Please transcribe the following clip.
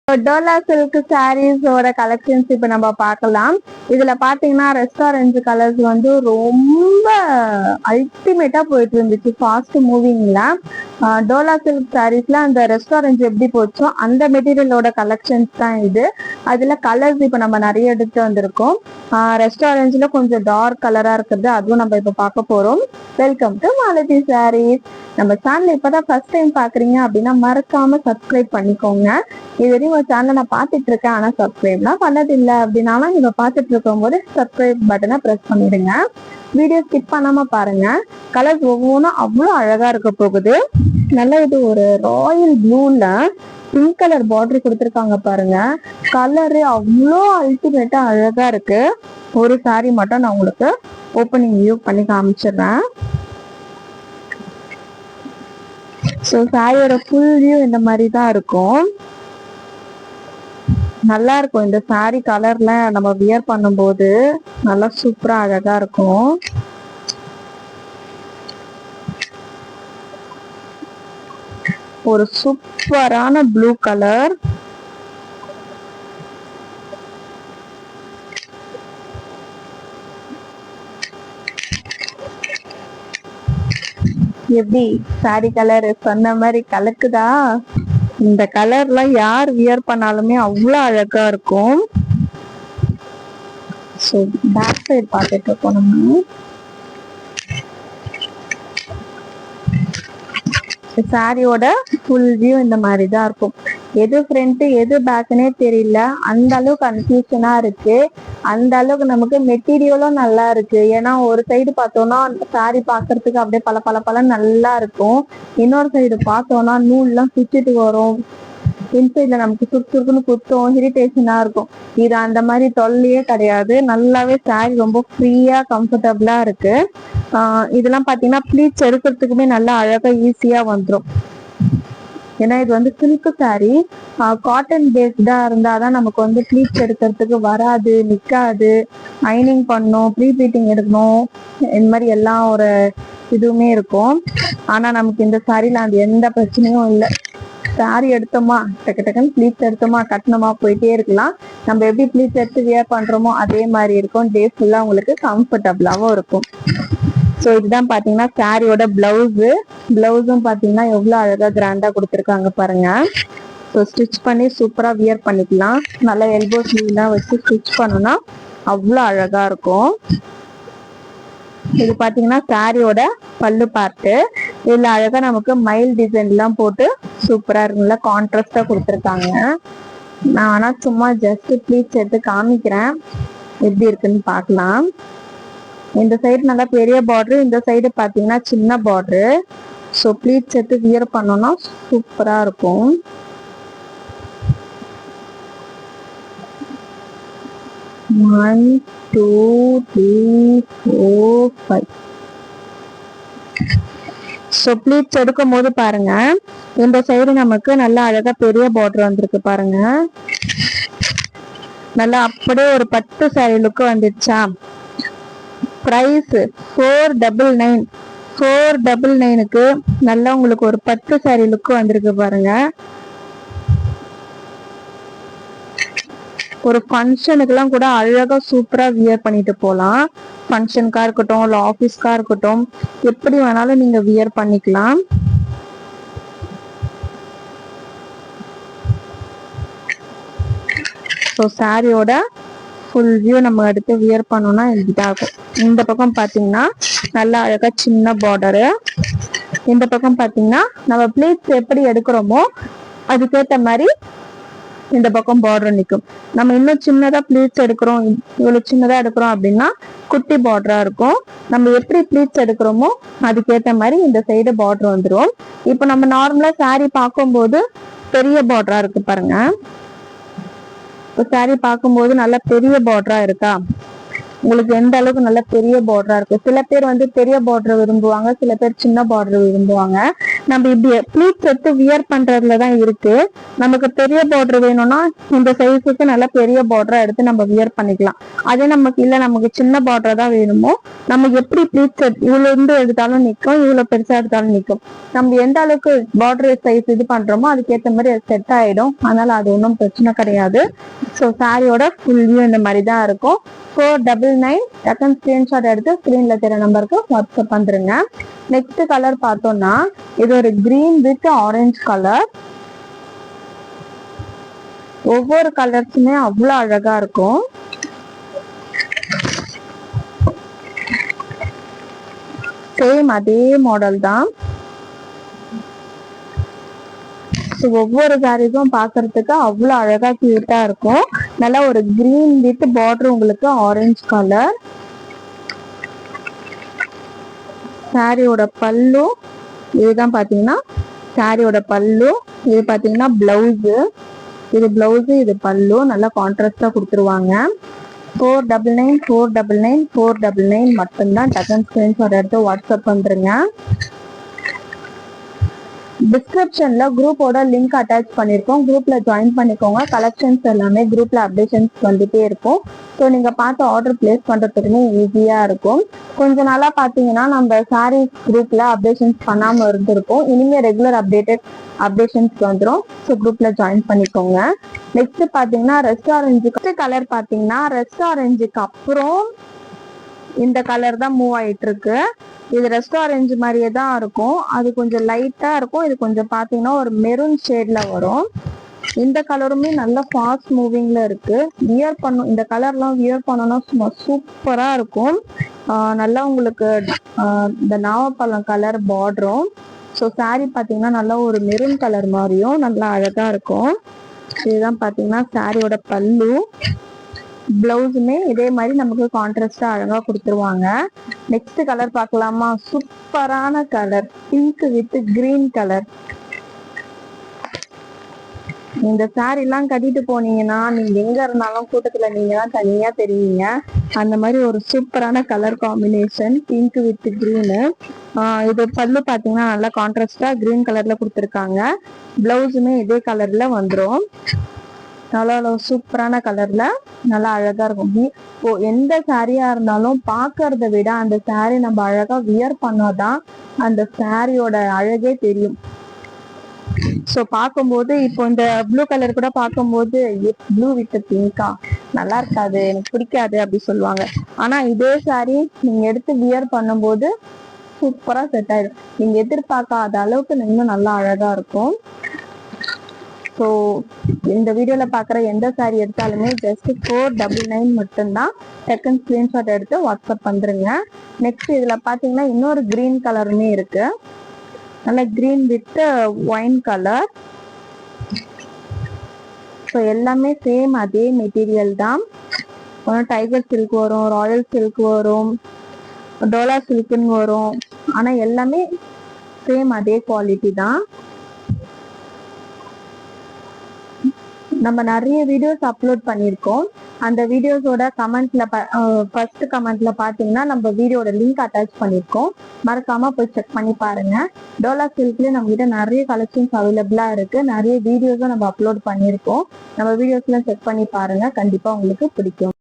Dola silk சாரீஸோட collections இப்ப நம்ம பார்க்கலாம். இதுல பாத்தீங்கன்னா ரெஸ்டாரண்ட் கலர்ஸ் வந்து ரொம்ப அல்டிமேட்டா போயிட்டு இருந்துச்சு ஃபாஸ்ட் மூவிங்ல. டோலா சில்க் சாரீஸ்ல அந்த ரெஸ்டாரண்ட் எப்படி போச்சோ அந்த மெட்டீரியலோட கலெக்ஷன்ஸ் தான் இது. அதுல கலர்ஸ் இப்ப நம்ம நிறைய எடுத்து வந்திருக்கோம். ரெஸ்டாரண்ட்ஸ்ல கொஞ்சம் டார்க் கலரா இருக்கிறது அதுவும் நம்ம இப்ப பார்க்க போறோம். Welcome to Malathi Sarees. நம்ம சேனல் இப்பதான் ஃபர்ஸ்ட் டைம் பாக்குறீங்க அப்படின்னா மறக்காம சப்ஸ்கிரைப் பண்ணிக்கோங்க. இது வரையும் ஒரு சேனலை நான் பார்த்துட்டு இருக்கேன், ஆனா சப்ஸ்கிரைப்லாம் பண்ணதில்லை அப்படின்னாலும் நீங்க பார்த்துட்டு இருக்கும் போது சப்ஸ்கிரைப் பட்டனை ப்ரெஸ் பண்ணிடுங்க. வீடியோ ஸ்கிப் பண்ணாம பாருங்க. கலர்ஸ் ஒவ்வொன்றும் அவ்வளோ அழகா இருக்க போகுது. நல்ல இது ஒரு ராயல் ப்ளூல பிங்க் கலர் பார்டர் கொடுத்துருக்காங்க பாருங்க. கலரு அவ்வளோ அல்டிமேட்டா அழகா இருக்கு. ஒரு சாரி மட்டும் நான் உங்களுக்கு ஓப்பனிங் வியூ பண்ணி காமிச்சிடுறேன். ஸோ சாரியோட ஃபுல் வியூ இந்த மாதிரி தான் இருக்கும். நல்லா இருக்கும். இந்த சாரி கலர்ல நம்ம வியர் பண்ணும்போது நல்லா சூப்பரா அழகா இருக்கும். ஒரு சூப்பரான ப்ளூ கலர். எப்படி சாரி கலர் சொன்ன மாதிரி கலக்குதா? இந்த கலர்லாம் யார் வியர் பண்ணாலுமே அவ்வளோ அழகா இருக்கும். ஸோ பேக் சைடு பார்த்துட்டு இருக்கோம் நம்ம. சாரியோட ஃபுல் வியூ இந்த மாதிரி தான் இருக்கும். எது ஃப்ரண்ட் எது பேக்குன்னே தெரியல, அந்த அளவுக்கு கன்ஃபியூஷனா இருக்கு. அந்த அளவுக்கு நமக்கு மெட்டீரியலும் நல்லா இருக்கு. ஏன்னா ஒரு சைடு பார்த்தோம்னா சாரி பார்க்கறதுக்கு அப்படியே பல பல பல நல்லா இருக்கும். இன்னொரு சைடு பார்த்தோம்னா நூல்லாம் சுத்திட்டு வரும். இன்சைட்ல நமக்கு சுறுசுறுக்குன்னு குத்தும், இரிட்டேஷனா இருக்கும். இது அந்த மாதிரி தொல்லையே கிடையாது. நல்லாவே சாரி ரொம்ப ஃப்ரீயா கம்ஃபர்டபுளா இருக்கு. இதெல்லாம் பாத்தீங்கன்னா ப்ளீட்ஸ் எடுக்கிறதுக்குமே நல்லா அழகா ஈஸியா வந்துடும். ஏன்னா இது வந்து சில்க் சாரி, காட்டன் பேஸ்டா இருந்தாதான் நமக்கு வந்து ப்ளீட்ஸ் எடுக்கிறதுக்கு வராது, நிக்காது. அயனிங் பண்ணணும், ப்ரீ ப்ளீட்டிங் எடுக்கணும், இந்த மாதிரி எல்லாம் ஒரு இதுவுமே இருக்கும். ஆனா நமக்கு இந்த சாரில அந்த எந்த பிரச்சனையும் இல்லை. சாரி எடுத்தோமா டக்கு டக்குன்னு ப்ளீட்ஸ் எடுத்தோமா கட்டணுமா போயிட்டே இருக்கலாம். நம்ம எப்படி ப்ளீட்ஸ் எடுத்து வியர் பண்றோமோ அதே மாதிரி இருக்கும். டே ஃபுல்லா உங்களுக்கு கம்ஃபர்டபுளாவும் இருக்கும். ஸோ இதுதான் பாத்தீங்கன்னா சாரியோட பிளவுஸும் பாத்தீங்கன்னா எவ்வளவு அழகா கிராண்டா கொடுத்துருக்காங்க பாருங்க. ஸோ ஸ்டிச் பண்ணி சூப்பரா வியர் பண்ணிக்கலாம். நல்லா எல்போ ஸ்லீவ்லாம் வச்சு ஸ்டிச் பண்ணோம்னா அவ்வளோ அழகா இருக்கும். இது பாத்தீங்கன்னா சாரியோட பல்லு பார்ட்டு. இதுல அழகா நமக்கு மயில் டிசைன் எல்லாம் போட்டு சூப்பரா இருக்குங்களா, கான்ட்ராஸ்டா கொடுத்துருக்காங்க. நான் ஆனா சும்மா ஜஸ்ட் ப்ளீட்ஸ் எடுத்து காமிக்கிறேன், எப்படி இருக்குன்னு பார்க்கலாம். இந்த சைடு நல்லா பெரிய பார்டர், இந்த சைடு பாத்தீங்கன்னா சின்ன பார்டர். ஸோ ப்ளீட்ஸ் எடுத்து வியர் பண்ணோம்னா சூப்பரா இருக்கும். One two three four five. So pleats எடுக்கும் போது பாருங்க, இந்த சைடு நமக்கு நல்லா அழகா பெரிய பார்டர் வந்திருக்கு பாருங்க. நல்லா அப்படியே ஒரு 10 சாரி லுக்கு வந்துடுச்சா. பிரைஸ் 499. 499க்கு நல்லா உங்களுக்கு ஒரு 10 சாரி லுக்கு வந்திருக்கு பாருங்க. ஒரு ஃபங்க்ஷனுக்குலாம் கூட அழகா சூப்பரா வியர் பண்ணிட்டு போகலாம். ஃபங்க்ஷனுக்கா இருக்கட்டும், இல்லை ஆஃபீஸ்க்கா இருக்கட்டும், எப்படி வேணாலும் நீங்க வியர் பண்ணிக்கலாம். ஸோ சாரியோட ஃபுல் வியூ நம்ம எடுத்து வியர் பண்ணோம்னா இதாகும். இந்த பக்கம் பாத்தீங்கன்னா நல்லா அழகா சின்ன பார்டரு. இந்த பக்கம் பாத்தீங்கன்னா நம்ம ப்ளீட்ஸ் எப்படி எடுக்கிறோமோ அதுக்கேற்ற மாதிரி இந்த பக்கம் பார்டர் நிற்கும். நம்ம இன்னும் சின்னதா ப்ளீட்ஸ் எடுக்கிறோம், இவ்வளவு சின்னதா எடுக்கிறோம் அப்படின்னா குட்டி பார்டரா இருக்கும். நம்ம எப்படி ப்ளீட்ஸ் எடுக்கிறோமோ அதுக்கேற்ற மாதிரி இந்த சைடு பார்டர் வந்துடும். இப்போ நம்ம நார்மலா சாரி பார்க்கும்போது பெரிய பார்டரா இருக்கு பாருங்க. இப்போ சாரி பார்க்கும்போது நல்ல பெரிய பார்டரா இருக்கா, உங்களுக்கு எந்த அளவுக்கு நல்ல பெரிய பார்டரா இருக்கு. சில பேர் வந்து பெரிய பார்டர் விரும்புவாங்க, சில பேர் சின்ன பார்டர் விரும்புவாங்க. நம்ம இப்படி ப்ளீட்ஸ் எடுத்து வியர் பண்றதுலதான் இருக்கு. நமக்கு பெரிய பார்டர் வேணும்னா இந்த சைஸுக்கு நல்ல பெரிய பார்டரா எடுத்து நம்ம வியர் பண்ணிக்கலாம். அதே நமக்கு இல்ல நமக்கு சின்ன பார்டர் தான் வேணுமோ, நமக்கு எப்படி ப்ளீட்ஸ் இவ்வளவு இருந்து எடுத்தாலும் நிற்கும், இவ்வளவு பெருசா எடுத்தாலும் நிற்கும். நம்ம எந்த அளவுக்கு பார்டர் சைஸ் இது பண்றோமோ அதுக்கேற்ற மாதிரி அது செட் ஆயிடும். அதனால அது ஒன்றும் பிரச்சனை கிடையாது. ஸோ சாரியோட ஃபுல் வியூ இந்த மாதிரி தான் இருக்கும். 499 டக்குன்னு ஸ்கிரீன்ஷாட் எடுத்து ஸ்கிரீன்ல தெரிய நம்பருக்கு வாட்ஸ்அப் வந்துருங்க. நெக்ஸ்ட் கலர் பார்த்தோம்னா இது ஒரு கிரீன் வித் ஆரஞ்சு கலர். ஒவ்வொரு கலர்ஸுமே அவ்வளவு அழகா இருக்கும். சேம் அதே மாடல் தான். ஒவ்வொரு சாரீஸும் பாக்குறதுக்கு அவ்வளவு அழகா கியூட்டா இருக்கும். நல்லா ஒரு கிரீன் வித் பார்டர், உங்களுக்கு ஆரஞ்சு கலர். சாரியோட பல்லு இதுதான் பாத்தீங்கன்னா சாரியோட பல்லு. இது பாத்தீங்கன்னா பிளவுஸ். இது பிளவுஸ், இது பல்லு. நல்லா கான்ட்ராஸ்டா கொடுத்துருவாங்க. 499 499 499 மட்டும்தான். டக்குன்னு ஸ்கிரீன்ஷாட் எடுத்து வாட்ஸ்அப் வந்துருங்க. டிஸ்கிரிப்ஷன்ல குரூப்போட லிங்க் அட்டாச் பண்ணிருக்கோம். குரூப்ல ஜாயின் பண்ணிக்கோங்க. கலெக்ஷன்ஸ் எல்லாமே குரூப்ல அப்டேஷன்ஸ் வந்துட்டே இருக்கும். ஸோ நீங்க பார்த்து ஆர்டர் பிளேஸ் பண்றதுக்குமே ஈஸியா இருக்கும். கொஞ்ச நாளா பாத்தீங்கன்னா நம்ம சாரீஸ் குரூப்ல அப்டேஷன்ஸ் பண்ணாம இருந்திருக்கோம். இனிமே ரெகுலர் அப்டேஷன்ஸ் வந்துடும். ஸோ குரூப்ல ஜாயின் பண்ணிக்கோங்க. நெக்ஸ்ட் பாத்தீங்கன்னா ரெஸ்ட் ஆரஞ்சுக்கு கலர் பாத்தீங்கன்னா ரெஸ்ட் ஆரஞ்சுக்கு அப்புறம் இந்த கலர் தான் மூவ் ஆயிட்டு இருக்கு. இது ரெஸ்ட் ஆரஞ்சு மாதிரியே தான் இருக்கும். அது கொஞ்சம் லைட்டா இருக்கும். இது கொஞ்சம் பாத்தீங்கன்னா ஒரு மெரூன் ஷேட்ல வரும். இந்த கலருமே நல்ல ஃபாஸ்ட் மூவிங்ல இருக்கு. வியர் பண்ணும் இந்த கலர்லாம் வியர் பண்ணணும்னா சும்மா சூப்பரா இருக்கும். நல்லா உங்களுக்கு இந்த நாவப்பழம் கலர் பார்டரும். ஸோ சாரி பாத்தீங்கன்னா நல்லா ஒரு மெரூன் கலர் மாதிரியும் நல்லா அழகா இருக்கும். இதுதான் பாத்தீங்கன்னா சாரியோட பல்லு. பிளவுஸுமே இதே மாதிரி நமக்கு கான்ட்ராஸ்டா அழகா கொடுத்துருவாங்க. நெக்ஸ்ட் கலர் பார்க்கலாமா? சூப்பரான colour, pink with green colour. இந்த சாரி எல்லாம் கட்டிட்டு போனீங்கன்னா நீங்க எங்க இருந்தாலும் கூட்டத்துல நீங்க தான் தனியா தெரியுங்க. அந்த மாதிரி ஒரு சூப்பரான colour combination, pink with green. இது பல்லு பாத்தீங்கன்னா நல்லா கான்ட்ராஸ்டா கிரீன் கலர்ல கொடுத்துருக்காங்க. பிளவுஸுமே இதே கலர்ல வந்துடும். நல்லா சூப்பரான கலர்ல நல்லா அழகா இருக்கும். எந்த சாரியா இருந்தாலும் பாக்குறத விட அந்த சாரி நம்ம அழகா வியர் பண்ணாதான் அந்த சாரியோட அழகே தெரியும். ஸோ பார்க்கும்போது இப்போ இந்த ப்ளூ கலர் கூட பார்க்கும்போது ப்ளூ வித் பிங்கா நல்லா இருக்காது, எனக்கு பிடிக்காது அப்படி சொல்லுவாங்க. ஆனா இதே சாரி நீங்க எடுத்து வியர் பண்ணும்போது சூப்பரா செட் ஆயிடும். நீங்க எதிர்பார்க்காத அளவுக்கு இன்னும் நல்லா அழகா இருக்கும். ஸோ இந்த வீடியோல பாக்குற எந்த சாரி எடுத்தாலுமே ஜஸ்ட் 499 மட்டும்தான். செகண்ட் ஸ்கிரீன்ஷாட் எடுத்து வாட்ஸ்அப் வந்துருங்க. நெக்ஸ்ட் இதுல பாத்தீங்கன்னா இன்னொரு கிரீன் கலருமே இருக்கு. நல்ல green with wine colour. So எல்லாமே சேம் அதே மெட்டீரியல் தான். டைகர் சில்க் வரும், ராயல் சில்க் வரும், டோலா சில்க்னு வரும். ஆனா எல்லாமே சேம் அதே குவாலிட்டி தான். நம்ம நிறைய வீடியோஸ் அப்லோட் பண்ணியிருக்கோம். அந்த வீடியோஸோட கமெண்ட்ல ஃபர்ஸ்ட் கமெண்ட்ல பாத்தீங்கன்னா நம்ம வீடியோட லிங்க் அட்டாச் பண்ணியிருக்கோம். மறக்காம போய் செக் பண்ணி பாருங்க. டோலா சில்க்ல நம்ம கிட்ட நிறைய கலெக்ஷன்ஸ் அவைலபிளா இருக்கு. நிறைய வீடியோஸும் நம்ம அப்லோட் பண்ணியிருக்கோம். நம்ம வீடியோஸ்லாம் செக் பண்ணி பாருங்க, கண்டிப்பா உங்களுக்கு பிடிக்கும்.